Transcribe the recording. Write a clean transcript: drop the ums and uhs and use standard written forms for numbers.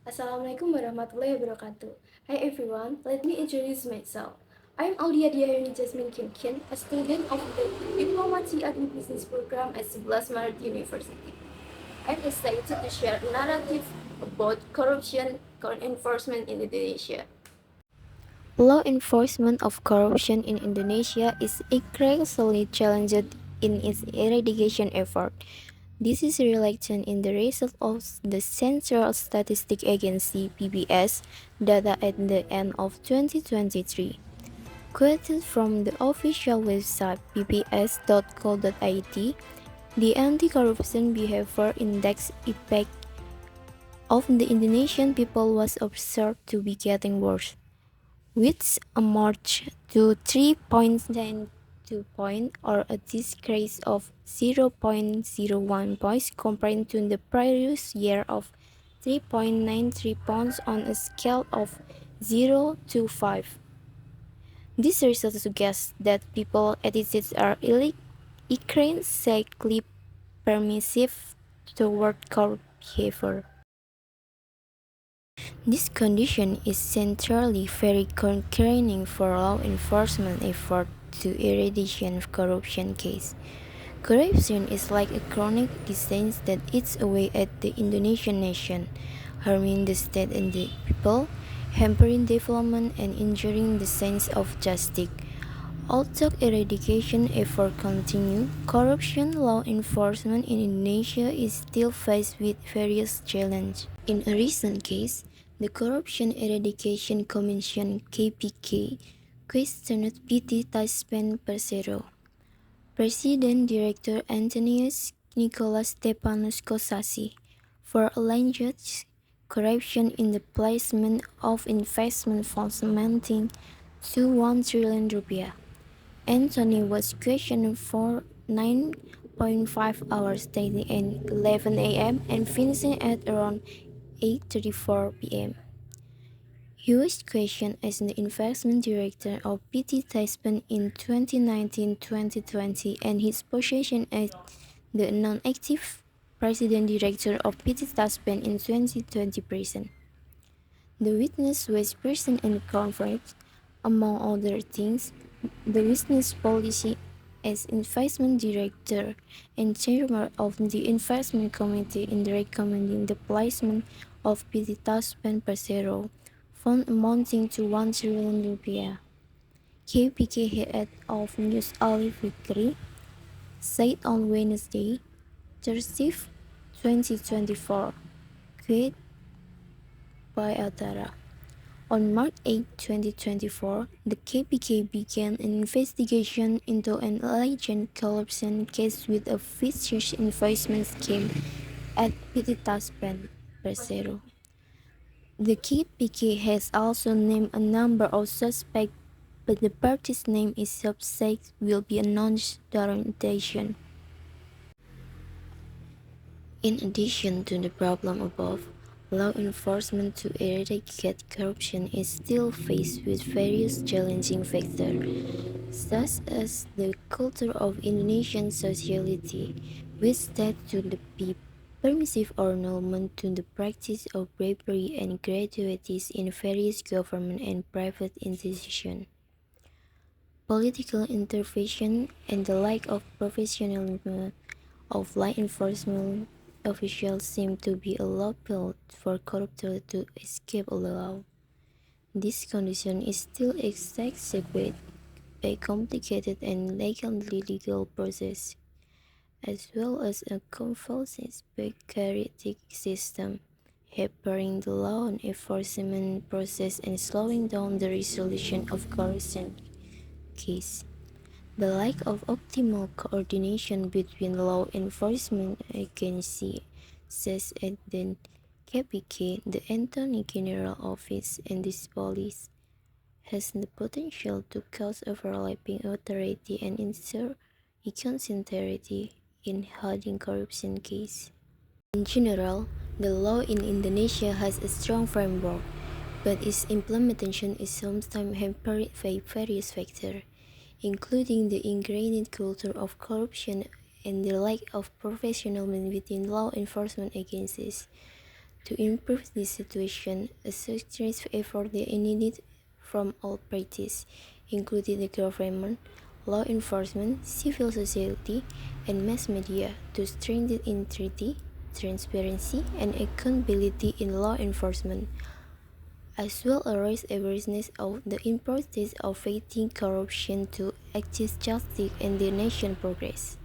Assalamualaikum warahmatullahi wabarakatuh. Hi everyone, let me introduce myself. I'm Aulia Diayuni Jasmine Kimkin, a student of the Diplomacy Agribusiness program at 11 Maret University. I'm excited to share a narrative about corruption enforcement in Indonesia. Law enforcement of corruption in Indonesia is increasingly challenged in its eradication effort. This is reflected in the result of the Central Statistic Agency (PBS) data at the end of 2023. Quoted from the official website pbs.co.id, the Anti-Corruption Behavior Index effect of the Indonesian people was observed to be getting worse, which amounted to 3.92 point or a decrease of 0.01 points compared to the previous year of 3.93 points on a scale of 0 to 5. This result suggests that people's attitudes are intrinsically permissive toward corrupt behavior. This condition is centrally very concerning for law enforcement effort to eradicate corruption case. Corruption is like a chronic disease that eats away at the Indonesian nation, harming the state and the people, hampering development and injuring the sense of justice. Although eradication efforts continue, corruption law enforcement in Indonesia is still faced with various challenges. In a recent case, the Corruption Eradication Commission (KPK) questioned PT Taspen Persero. President Director Antonius Nicholas Stepanus Kosasi for alleged corruption in the placement of investment funds amounting to 1 trillion rupiah. Anthony was questioned for 9.5 hours daily at 11 a.m. and finishing at around 8:34 p.m. He was questioned as the investment director of PT Taspen in 2019-2020 and his position as the non-active president director of PT Taspen in 2020 present. The witness was present and confirmed, among other things, the business policy as investment director and chairman of the investment committee in recommending the placement of PT Taspen Persero fund amounting to 1 trillion rupiah. KPK head of News Ali Fikri said on Wednesday, 30th, 2024, quote by Altara. On March 8, 2024, the KPK began an investigation into an alleged corruption case with a fictitious investment scheme at PT Taspen Persero. The KPK has also named a number of suspects, but the party's name is subject will be announced during indictment. In addition to the problem above, law enforcement to eradicate corruption is still faced with various challenging factors, such as the culture of Indonesian society, which tends to be permissive or normal to the practice of bribery and gratuities in various government and private institutions. Political intervention and the lack of professionalism of law enforcement officials seem to be a loophole for corruptors to escape a law. This condition is still exacerbated by complicated and legally legal process, as well as a confusing bureaucratic system, hampering the law enforcement process and slowing down the resolution of corruption cases. The lack of optimal coordination between law enforcement agencies such as the KPK, the Attorney General Office, and this police has the potential to cause overlapping authority and ensure inconsistency in handling corruption cases. In general, the law in Indonesia has a strong framework, but its implementation is sometimes hampered by various factors, including the ingrained culture of corruption and the lack of professionalism within law enforcement agencies. To improve this situation, a serious effort is needed from all parties, including the government, law enforcement, civil society, and mass media, to strengthen integrity, transparency, and accountability in law enforcement, as well as raise awareness of the importance of fighting corruption to achieve justice and the nation's progress.